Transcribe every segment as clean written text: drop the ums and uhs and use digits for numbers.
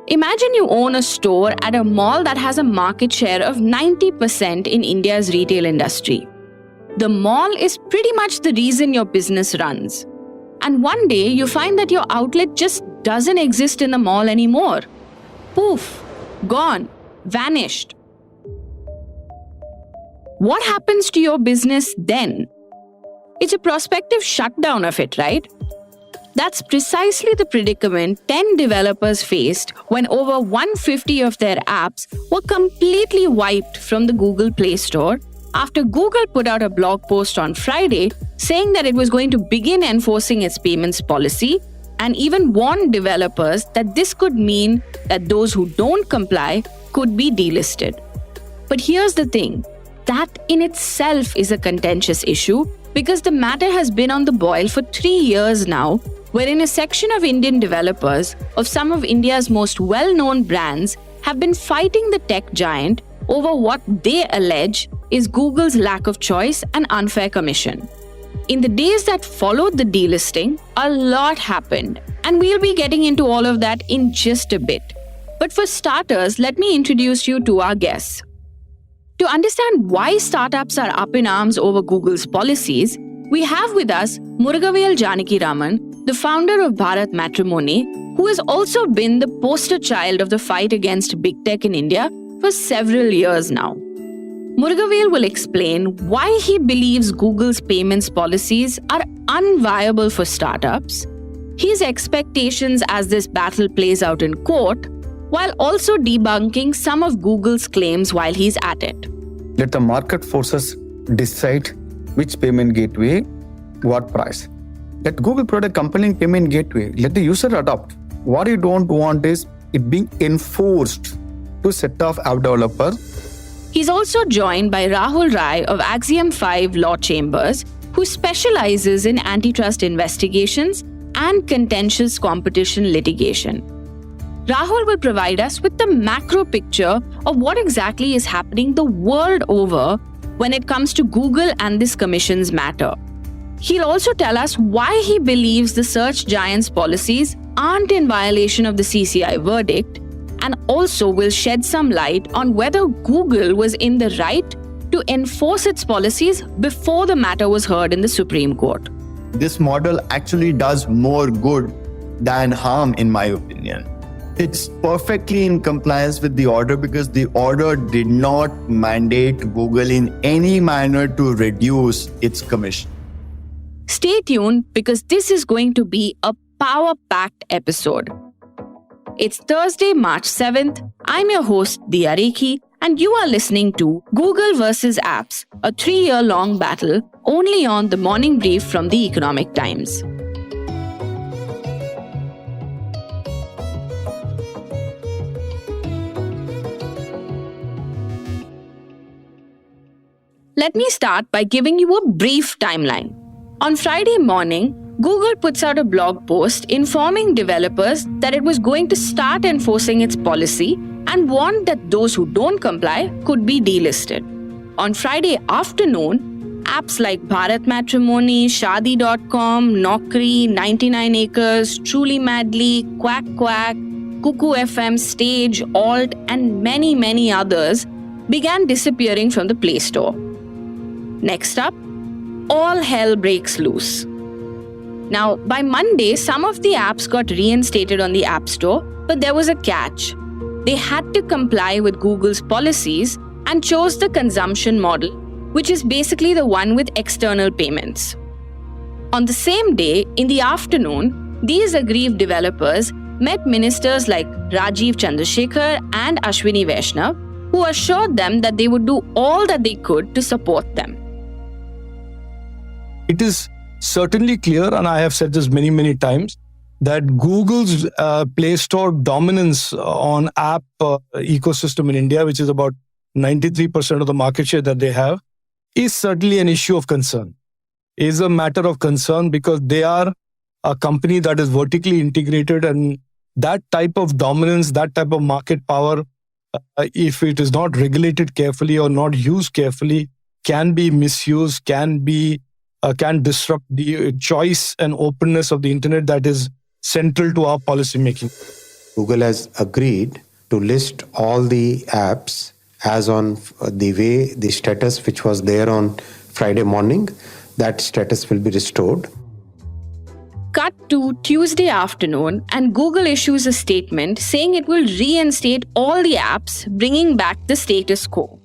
Imagine you own a store at a mall that has a market share of 90% in India's retail industry. The mall is pretty much the reason your business runs. And one day you find that your outlet just doesn't exist in the mall anymore. Poof, gone, vanished. What happens to your business then? It's a prospective shutdown of it, right? That's precisely the predicament 10 developers faced when over 150 of their apps were completely wiped from the Google Play Store after Google put out a blog post on Friday saying that it was going to begin enforcing its payments policy and even warned developers that this could mean that those who don't comply could be delisted. But here's the thing, that in itself is a contentious issue because the matter has been on the boil for 3 years now, wherein a section of Indian developers of some of India's most well-known brands have been fighting the tech giant over what they allege is Google's lack of choice and unfair commission. In the days that followed the delisting, a lot happened, and we'll be getting into all of that in just a bit. But for starters, let me introduce you to our guests. To understand why startups are up in arms over Google's policies, we have with us Murugavel Janakiraman, the founder of Bharat Matrimony, who has also been the poster child of the fight against big tech in India for several years now. Murugavel will explain why he believes Google's payments policies are unviable for startups, his expectations as this battle plays out in court, while also debunking some of Google's claims while he's at it. Let the market forces decide which payment gateway, what price. Let Google provide a compelling payment gateway. Let the user adopt. What you don't want is it being enforced to set off app developers. He's also joined by Rahul Rai of Axiom 5 Law Chambers, who specializes in antitrust investigations and contentious competition litigation. Rahul will provide us with the macro picture of what exactly is happening the world over when it comes to Google and this commission's matter. He'll also tell us why he believes the search giant's policies aren't in violation of the CCI verdict, and also will shed some light on whether Google was in the right to enforce its policies before the matter was heard in the Supreme Court. This model actually does more good than harm, in my opinion. It's perfectly in compliance with the order because the order did not mandate Google in any manner to reduce its commission. Stay tuned because this is going to be a power-packed episode. It's Thursday, March 7th. I'm your host, Diya Rekhi, and you are listening to Google versus Apps, a 3-year-long battle only on the Morning Brief from the Economic Times. Let me start by giving you a brief timeline. On Friday morning, Google puts out a blog post informing developers that it was going to start enforcing its policy and warned that those who don't comply could be delisted. On Friday afternoon, apps like Bharat Matrimony, Shaadi.com, Naukri, 99 Acres, Truly Madly, Quack Quack, Cuckoo FM, Stage, Alt, and many others began disappearing from the Play Store. Next up, all hell breaks loose. Now, by Monday, some of the apps got reinstated on the App Store, but there was a catch. They had to comply with Google's policies and chose the consumption model, which is basically the one with external payments. On the same day, in the afternoon, these aggrieved developers met ministers like Rajiv Chandrasekhar and Ashwini Vaishnav, who assured them that they would do all that they could to support them. It is certainly clear, and I have said this many times, that Google's Play Store dominance on app ecosystem in India, which is about 93% of the market share that they have, is certainly an issue of concern. Is a matter of concern because they are a company that is vertically integrated, and that type of dominance, that type of market power, if it is not regulated carefully or not used carefully, can be misused, can be can disrupt the choice and openness of the internet that is central to our policy making. Google has agreed to list all the apps as on the way the status which was there on Friday morning. That status will be restored. Cut to Tuesday afternoon, and Google issues a statement saying it will reinstate all the apps, bringing back the status quo.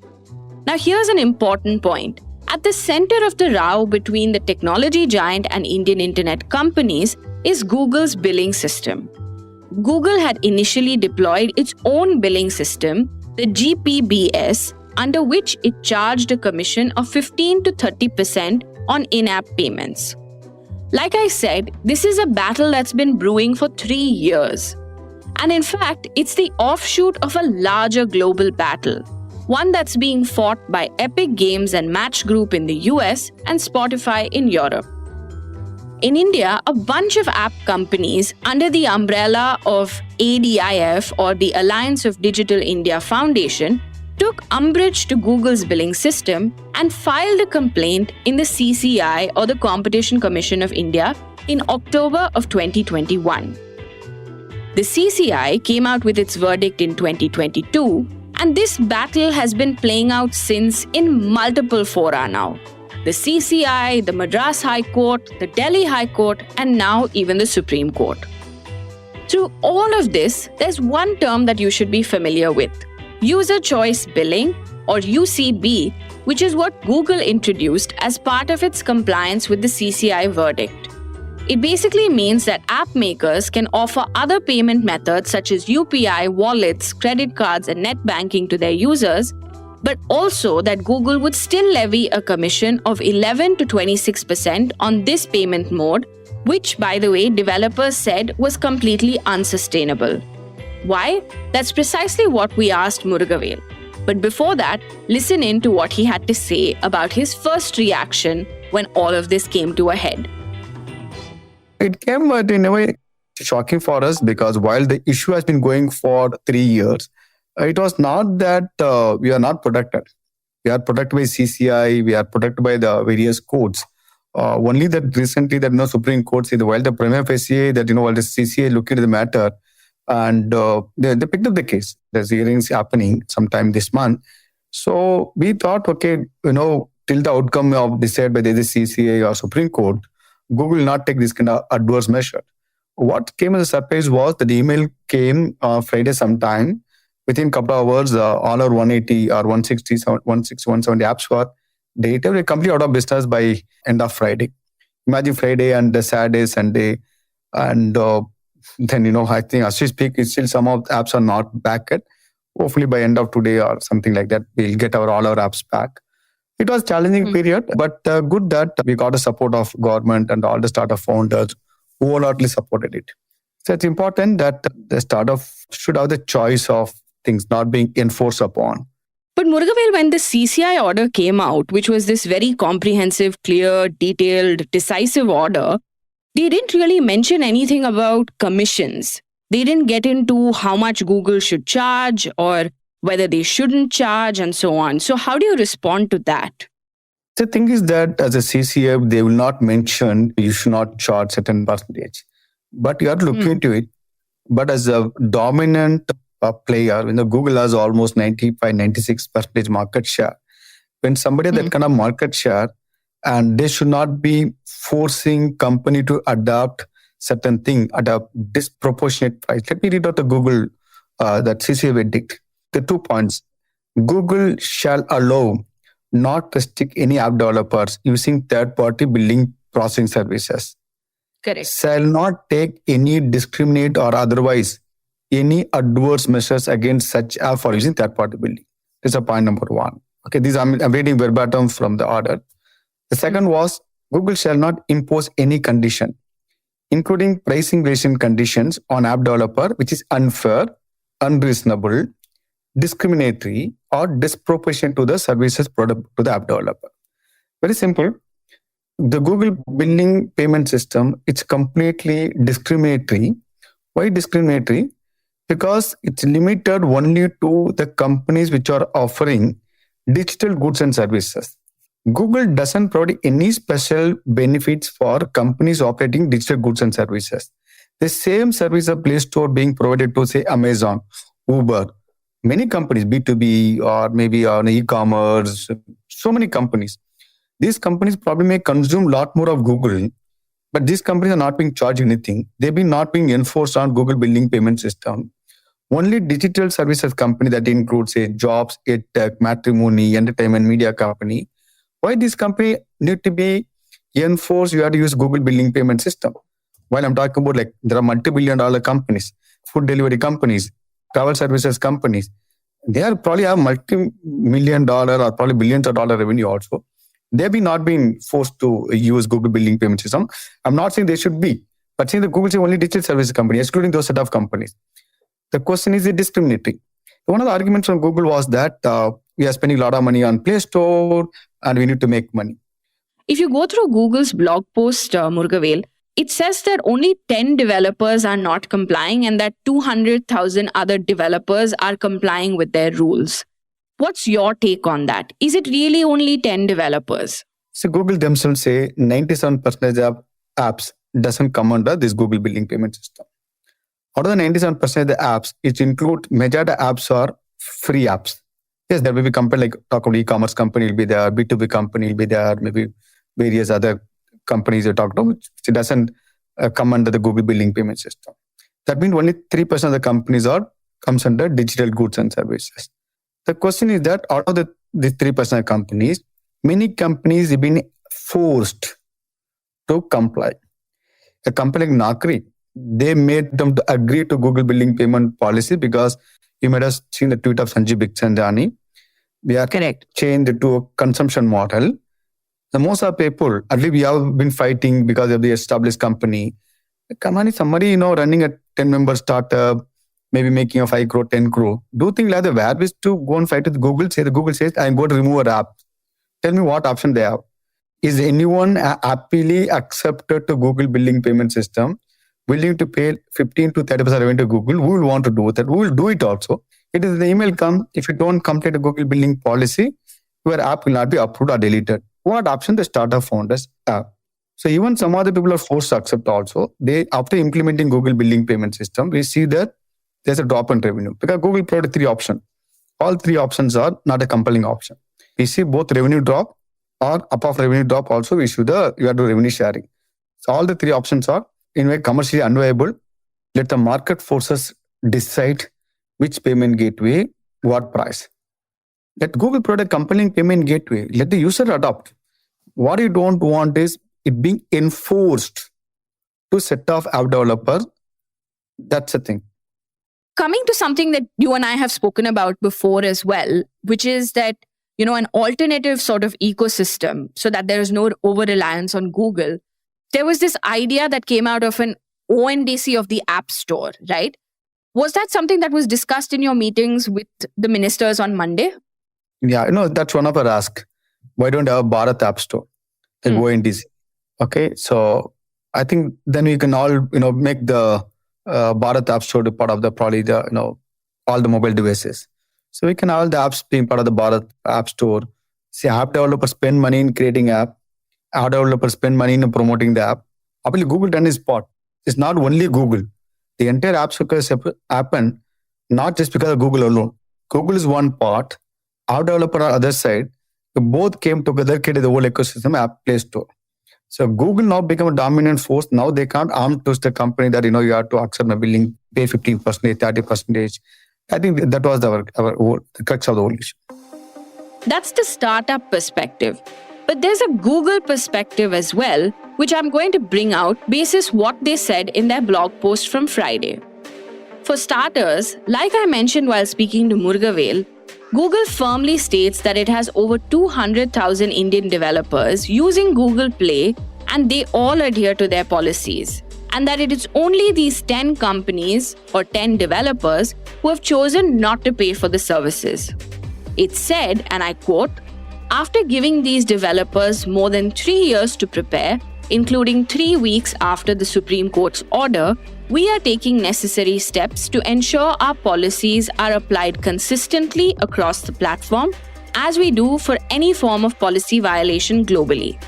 Now, here's an important point. At the center of the row between the technology giant and Indian internet companies is Google's billing system. Google had initially deployed its own billing system, the GPBS, under which it charged a commission of 15 to 30% on in-app payments. Like I said, this is a battle that's been brewing for 3 years. And in fact, it's the offshoot of a larger global battle, one that's being fought by Epic Games and Match Group in the US and Spotify in Europe. In India, a bunch of app companies under the umbrella of ADIF, or the Alliance of Digital India Foundation, took umbrage to Google's billing system and filed a complaint in the CCI, or the Competition Commission of India, in October of 2021. The CCI came out with its verdict in 2022, and this battle has been playing out since in multiple fora now. The CCI, the Madras High Court, the Delhi High Court, and now even the Supreme Court. Through all of this, there's one term that you should be familiar with: User Choice Billing, or UCB, which is what Google introduced as part of its compliance with the CCI verdict. It basically means that app makers can offer other payment methods such as UPI, wallets, credit cards, and net banking to their users, but also that Google would still levy a commission of 11 to 26% on this payment mode, which, by the way, developers said was completely unsustainable. Why? That's precisely what we asked Murugavel. But before that, listen in to what he had to say about his first reaction when all of this came to a head. It came in a way shocking for us, because while the issue has been going for 3 years, it was not that we are not protected. We are protected by CCI, we are protected by the various courts. Only that recently that Supreme Court said, while the prima facie that while the CCI looked into the matter, and they picked up the case. There's hearings happening sometime this month. So we thought, okay, till the outcome of decided by the CCI or Supreme Court, Google will not take this kind of adverse measure. What came as a surprise was that the email came Friday sometime. Within a couple of hours, all our 180 or 160, 170 apps were deleted. We were completely out of business by end of Friday. Imagine Friday and the Saturday, Sunday. And then, I think as we speak, it's still some of the apps are not back yet. Hopefully by end of today or something like that, we'll get all our apps back. It was a challenging period, but good that we got the support of government and all the startup founders who wholeheartedly supported it. So it's important that the startup should have the choice of things not being enforced upon. But Murugavel, when the CCI order came out, which was this very comprehensive, clear, detailed, decisive order, they didn't really mention anything about commissions. They didn't get into how much Google should charge or whether they shouldn't charge and so on. So how do you respond to that? The thing is that as a CCI, they will not mention you should not charge certain percentage. But you have to look into it. But as a dominant player, Google has almost 95-96% market share. When somebody has that kind of market share, and they should not be forcing company to adopt certain thing at a disproportionate price. Let me read out the Google that CCI verdict. The 2 points. Google shall allow, not restrict any app developers using third-party billing processing services. Correct. Shall not take any discriminate or otherwise any adverse measures against such app for using third-party billing. This is point number 1. Okay, these I'm reading verbatim from the order. The second was, Google shall not impose any condition, including pricing variation conditions on app developer, which is unfair, unreasonable, discriminatory, or disproportionate to the services product to the app developer. Very simple. The Google billing payment system, it's completely discriminatory. Why discriminatory? Because it's limited only to the companies which are offering digital goods and services. Google doesn't provide any special benefits for companies operating digital goods and services. The same service of Play Store being provided to, say, Amazon, Uber, many companies, B2B or maybe on e-commerce, so many companies. These companies probably may consume a lot more of Google, but these companies are not being charged anything. They've been not being enforced on Google billing payment system. Only digital services company that includes, say, jobs, edtech, matrimony, entertainment, media company. Why this company need to be enforced? You have to use Google billing payment system. While I'm talking about, like, there are multi-billion-dollar companies, food delivery companies, travel services companies. They are probably have multi-million-dollar or probably billions of dollar revenue also. They've been not being forced to use Google billing payment system. I'm not saying they should be, but saying that Google is only digital service company, excluding those set of companies. The question is, it discriminatory? One of the arguments from Google was that we are spending a lot of money on Play Store and we need to make money. If you go through Google's blog post, Murugavel, it says that only 10 developers are not complying and that 200,000 other developers are complying with their rules. What's your take on that? Is it really only 10 developers? So Google themselves say 97% of apps doesn't come under this Google billing payment system. Out of the 97% of the apps, it includes majority apps are free apps. Yes, there will be company like talk about e-commerce company will be there, B2B company will be there, maybe various other companies you talked about, which doesn't come under the Google billing payment system. That means only 3% of the companies comes under digital goods and services. The question is that out of the 3% of companies, many companies have been forced to comply. A company like Naukri, they made them to agree to Google billing payment policy because you might have seen the tweet of Sanjeev Bikhchandani. We are changed to a consumption model. The most of people, at least we have been fighting because of the established company. Come on, somebody, running a 10-member startup, maybe making a 5 crore, 10 crore. Do you think like the web is to go and fight with Google? Say the Google says, I'm going to remove an app. Tell me what option they have. Is anyone happily accepted to Google billing payment system, willing to pay 15 to 30% revenue to Google? Who will want to do that? Who will do it also? It is the email come, if you don't complete a Google billing policy, your app will not be approved or deleted. What option the startup founders have? So even some other people are forced to accept also. They, after implementing Google billing payment system, we see that there's a drop in revenue because Google provided 3 options. All 3 options are not a compelling option. We see both revenue drop or above revenue drop also we see you have to revenue sharing. So all the 3 options are in a way commercially unviable. Let the market forces decide which payment gateway, what price. Let Google provide a compelling payment gateway. Let the user adopt. What you don't want is it being enforced to set off app developers. That's the thing. Coming to something that you and I have spoken about before as well, which is that, an alternative sort of ecosystem so that there is no over-reliance on Google. There was this idea that came out of an ONDC of the App Store, right? Was that something that was discussed in your meetings with the ministers on Monday? Yeah, that's one of our ask. Why don't you have a Bharat App Store, like ONDC? Okay, so I think then we can all, make the Bharat App Store part of probably all the mobile devices. So we can have all the apps being part of the Bharat App Store. See, app developers spend money in creating app developers spend money in promoting the app. Obviously, Google done its part. It's not only Google. The entire app store happened not just because of Google alone. Google is one part. App developer on the other side. So both came together, created the whole ecosystem app Play Store. So Google now become a dominant force. Now they can't arm twist the company that you have to accept my billing, pay 15%, 30%. I think that was the crux of the whole issue. That's the startup perspective. But there's a Google perspective as well, which I'm going to bring out basis what they said in their blog post from Friday. For starters, like I mentioned while speaking to Murugavel, Google firmly states that it has over 200,000 Indian developers using Google Play and they all adhere to their policies. And that it is only these 10 companies or 10 developers who have chosen not to pay for the services. It said, and I quote, after giving these developers more than 3 years to prepare, including 3 weeks after the Supreme Court's order, we are taking necessary steps to ensure our policies are applied consistently across the platform, as we do for any form of policy violation globally.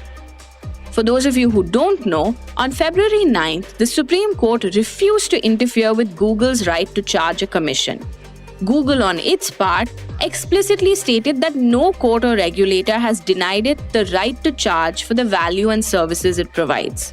For those of you who don't know, on February 9th, the Supreme Court refused to interfere with Google's right to charge a commission. Google, on its part, explicitly stated that no court or regulator has denied it the right to charge for the value and services it provides.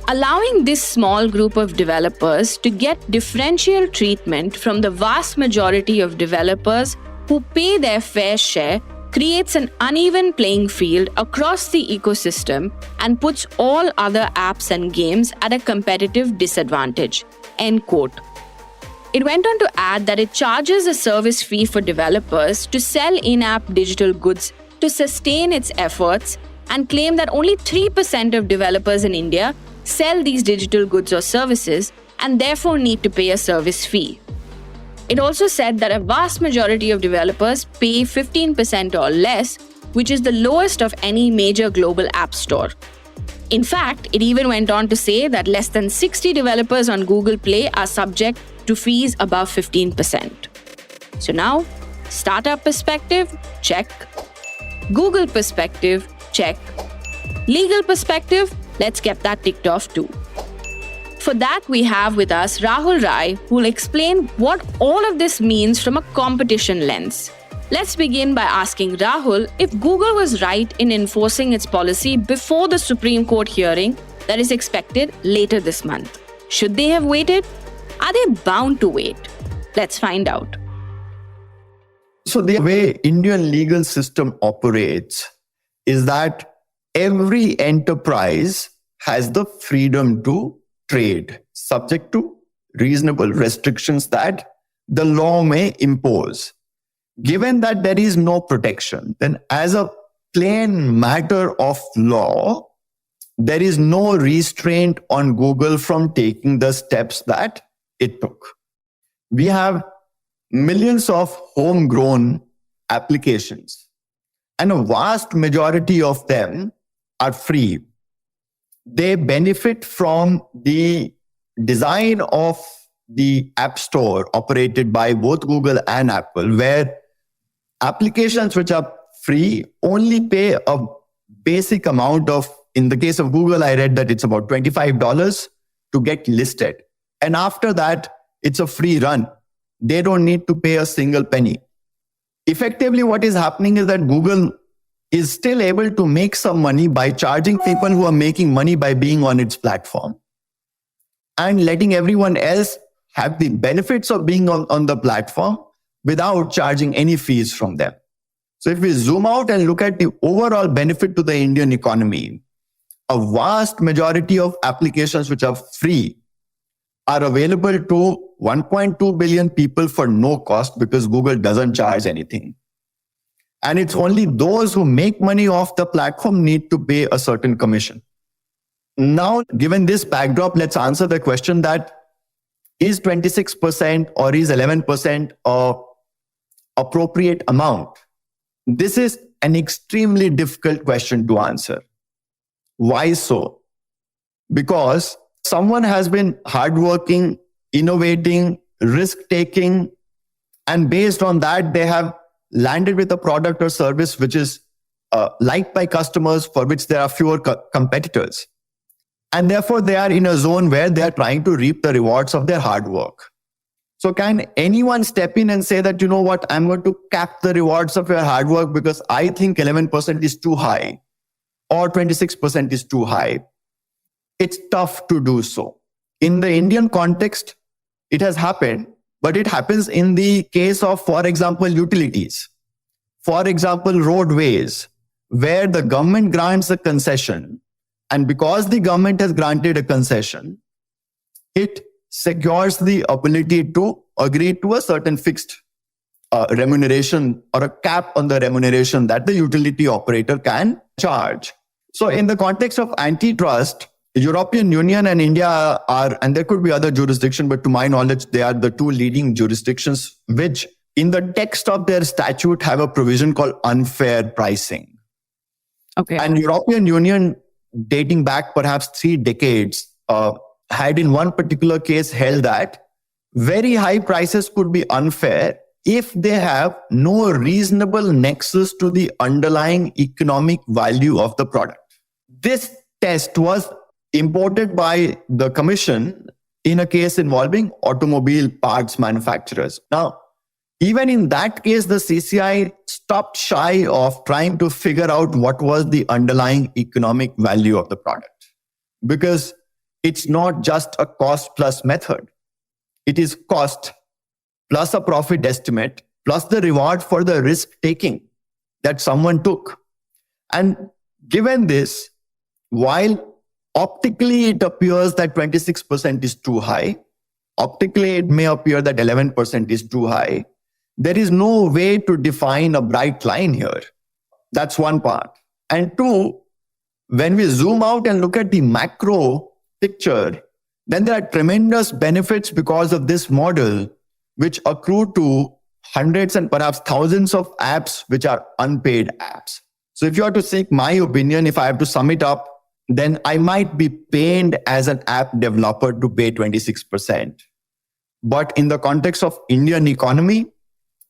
Allowing this small group of developers to get differential treatment from the vast majority of developers who pay their fair share creates an uneven playing field across the ecosystem and puts all other apps and games at a competitive disadvantage. End quote. It went on to add that it charges a service fee for developers to sell in-app digital goods to sustain its efforts and claim that only 3% of developers in India sell these digital goods or services and therefore need to pay a service fee. It also said that a vast majority of developers pay 15% or less, which is the lowest of any major global app store. In fact, it even went on to say that less than 60 developers on Google Play are subject to fees above 15%. So now, startup perspective, check. Google perspective, check. Legal perspective, let's get that ticked off too. For that, we have with us Rahul Rai, who will explain what all of this means from a competition lens. Let's begin by asking Rahul if Google was right in enforcing its policy before the Supreme Court hearing that is expected later this month. Should they have waited? Are they bound to wait? Let's find out. So the way Indian legal system operates is that every enterprise has the freedom to trade, subject to reasonable restrictions that the law may impose. Given that there is no protection, then as a plain matter of law, there is no restraint on Google from taking the steps that it took. We have millions of homegrown applications, and a vast majority of them are free. They benefit from the design of the App Store operated by both Google and Apple, where applications which are free only pay a basic amount of, in the case of Google, I read that it's about $25 to get listed. And after that, it's a free run. They don't need to pay a single penny. Effectively, what is happening is that Google is still able to make some money by charging people who are making money by being on its platform and letting everyone else have the benefits of being on the platform without charging any fees from them. So if we zoom out and look at the overall benefit to the Indian economy, a vast majority of applications which are free are available to 1.2 billion people for no cost because Google doesn't charge anything. And it's only those who make money off the platform need to pay a certain commission. Now, given this backdrop, let's answer the question that is 26% or is 11% an appropriate amount? This is an extremely difficult question to answer. Why so? Because someone has been hardworking, innovating, risk-taking, and based on that, they have landed with a product or service which is liked by customers, for which there are fewer competitors. And therefore, they are in a zone where they are trying to reap the rewards of their hard work. So can anyone step in and say that, you know what, I'm going to cap the rewards of your hard work because I think 11% is too high or 26% is too high? It's tough to do so. In the Indian context, it has happened, but it happens in the case of, for example, utilities. For example, roadways, where the government grants a concession. And because the government has granted a concession, it secures the ability to agree to a certain fixed remuneration or a cap on the remuneration that the utility operator can charge. So in the context of antitrust, European Union and India are, and there could be other jurisdictions, but to my knowledge, they are the two leading jurisdictions which in the text of their statute have a provision called unfair pricing. Okay. And European Union, dating back perhaps 3 decades, had in one particular case held that very high prices could be unfair if they have no reasonable nexus to the underlying economic value of the product. This test was imported by the Commission in a case involving automobile parts manufacturers. Now, even in that case, the CCI stopped shy of trying to figure out what was the underlying economic value of the product, because it's not just a cost plus method. It is cost plus a profit estimate plus the reward for the risk taking that someone took. And given this, while optically it appears that 26% is too high, optically it may appear that 11% is too high, there is no way to define a bright line here. That's one part. And two, when we zoom out and look at the macro picture, then there are tremendous benefits because of this model, which accrue to hundreds and perhaps thousands of apps which are unpaid apps. So if you are to seek my opinion, if I have to sum it up, then I might be pained as an app developer to pay 26%. But in the context of Indian economy,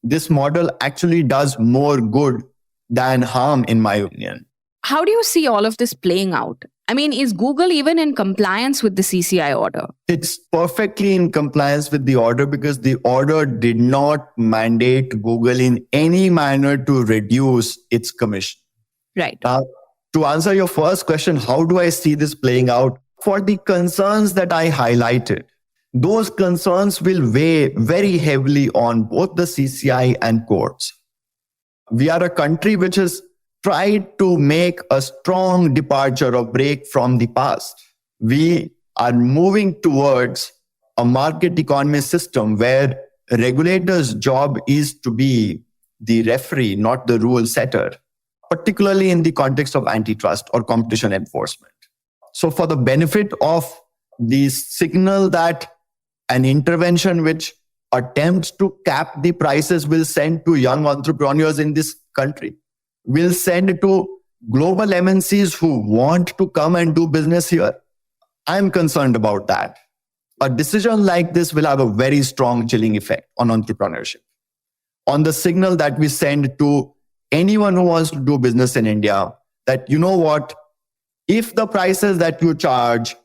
this model actually does more good than harm, in my opinion. How do you see all of this playing out? I mean, is Google even in compliance with the CCI order? It's perfectly in compliance with the order because the order did not mandate Google in any manner to reduce its commission. Right. Now, to answer your first question, how do I see this playing out? For the concerns that I highlighted, those concerns will weigh very heavily on both the CCI and courts. We are a country which has tried to make a strong departure or break from the past. We are moving towards a market economy system where a regulator's job is to be the referee, not the rule setter, particularly in the context of antitrust or competition enforcement. So for the benefit of the signal that an intervention which attempts to cap the prices will send to young entrepreneurs in this country, will send to global MNCs who want to come and do business here, I'm concerned about that. A decision like this will have a very strong chilling effect on entrepreneurship, on the signal that we send to anyone who wants to do business in India, that you know what, if the prices that you charge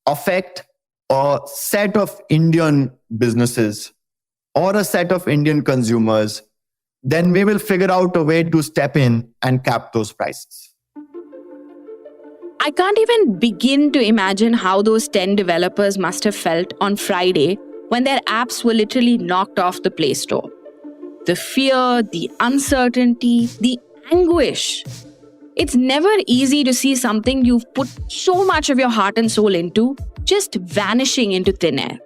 affect a set of Indian businesses or a set of Indian consumers, then we will figure out a way to step in and cap those prices. I can't even begin to imagine how those 10 developers must have felt on Friday when their apps were literally knocked off the Play Store. The fear, the uncertainty, the anguish. It's never easy to see something you've put so much of your heart and soul into just vanishing into thin air.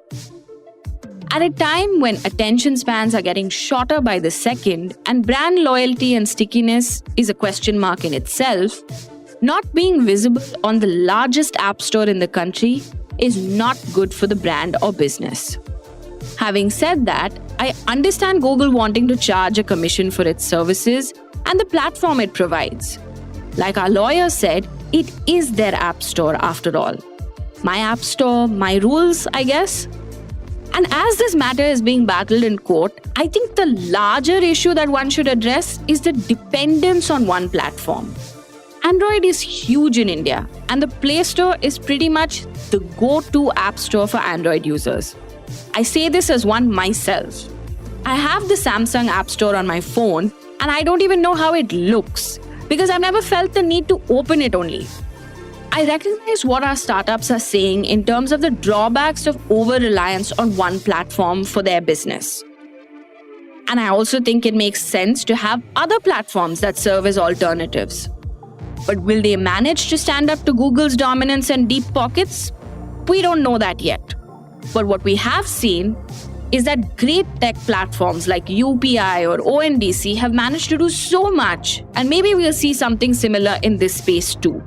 At a time when attention spans are getting shorter by the second and brand loyalty and stickiness is a question mark in itself, not being visible on the largest app store in the country is not good for the brand or business. Having said that, I understand Google wanting to charge a commission for its services and the platform it provides. Like our lawyer said, it is their app store after all. My app store, my rules, I guess. And as this matter is being battled in court, I think the larger issue that one should address is the dependence on one platform. Android is huge in India, and the Play Store is pretty much the go-to app store for Android users. I say this as one myself. I have the Samsung App Store on my phone, and I don't even know how it looks because I've never felt the need to open it only. I recognize what our startups are saying in terms of the drawbacks of over-reliance on one platform for their business. And I also think it makes sense to have other platforms that serve as alternatives. But will they manage to stand up to Google's dominance and deep pockets? We don't know that yet. But what we have seen is that great tech platforms like UPI or ONDC have managed to do so much, and maybe we'll see something similar in this space too.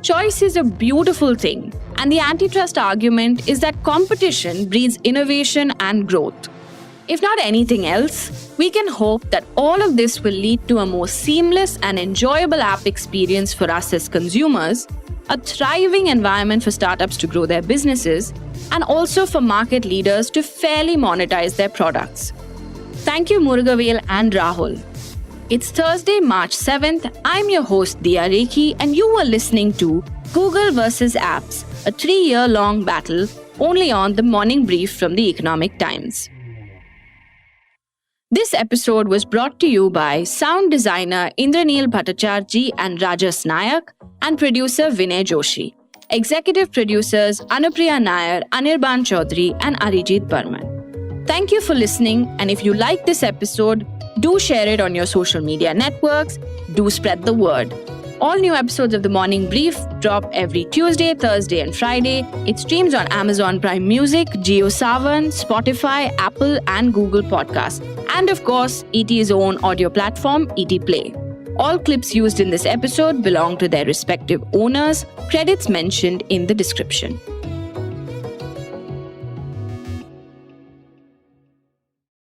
Choice is a beautiful thing, and the antitrust argument is that competition breeds innovation and growth. If not anything else, we can hope that all of this will lead to a more seamless and enjoyable app experience for us as consumers, a thriving environment for startups to grow their businesses, and also for market leaders to fairly monetize their products. Thank you, Murugavel and Rahul. It's Thursday, March 7th. I'm your host, Diya Rekhi, and you are listening to Google versus Apps, a 3-year-long battle only on the Morning Brief from the Economic Times. This episode was brought to you by sound designer Indraneel Bhattacharjee and Rajas Nayak and producer Vinay Joshi. Executive producers Anupriya Nair, Anirban Chaudhary and Arijit Burman. Thank you for listening, and if you like this episode, do share it on your social media networks. Do spread the word. All new episodes of The Morning Brief drop every Tuesday, Thursday, and Friday. It streams on Amazon Prime Music, JioSaavn, Spotify, Apple, and Google Podcasts. And of course, ET's own audio platform, ET Play. All clips used in this episode belong to their respective owners. Credits mentioned in the description.